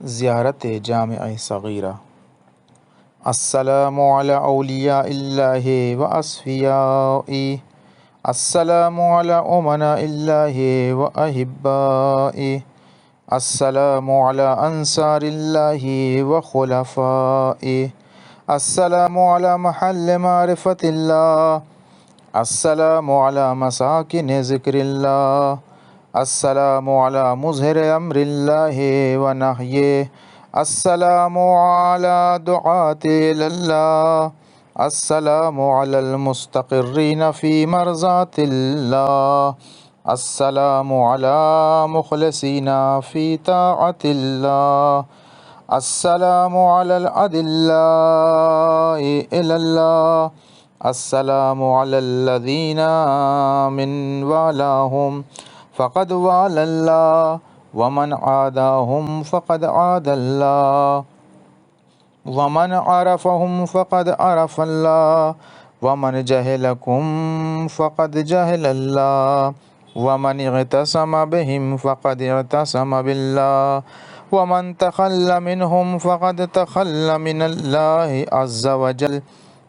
ज़ियारत जामिअ सग़ीरा। अस्सलामु अला औलिया इल्लाहि व अस्फियाई, अस्सलामु अला उमना इल्लाहि व अहिब्बाई, अस्सलामु अला अंसारिल्लाहि व खुलफाई, अस्सलामु अला महल्ल मारिफतिल्लाह, अस्सलामु अला मसाकिन ज़िक्रिल्लाह, अस्सलामु अला मुज़हिर अम्रिल्लाहि व नहये, अस्सलामु अला दुआति इलल्लाह, अस्सलामु अलल मुस्तक़िर्रीन फ़ी मरज़ातिल्लाह, अस्सलामु अला मुख़लिसीना फ़ी ताअतिल्लाह, अस्सलामु अलल अदिल्लाई इलल्लाह, अस्सलामु अलल्लज़ीना मिन वालाहुम फ़क़द वालल्लाह वमन आदाहुम फ़क़द आदल्लाह, वमन अरफ़हुम फ़क़द अरफ़ल्लाह, वमन जहलकुम फ़क़द जहलल्लाह, वमन इग़तसम बिहिम फ़क़द इग़तसम बिल्लाह, वमन तख़ल्ल मिनहुम फ़क़द तख़ल्ल मिनल्लाहि अज़्ज़ व जल,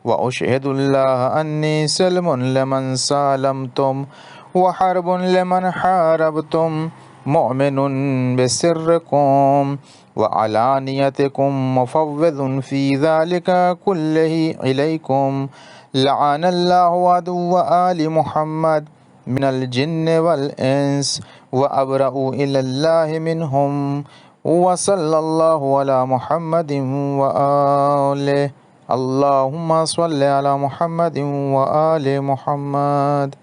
व अशहदुल्लाह अन्नी सल्मुन लिमन सालमतुम व हर्बुन लिमन हारबतुम, मुअमिनुन बिसिर्रिकुम व अलानियतिकुम मुफ़व्विज़ुन फ़ी ज़ालिका कुल्लिही इलैकुम, लअनल्लाहु अदुव्व आलि मुहम्मद मिनल जिन्न वल इंस व अबरअu इलल्लाहि मिनहुम, व सल्लल्लाहु अला मुहम्मदिन व आलिहि। अल्लाहुम्मा सल्लि अला मुहम्मदिन व आलि मुहम्मद।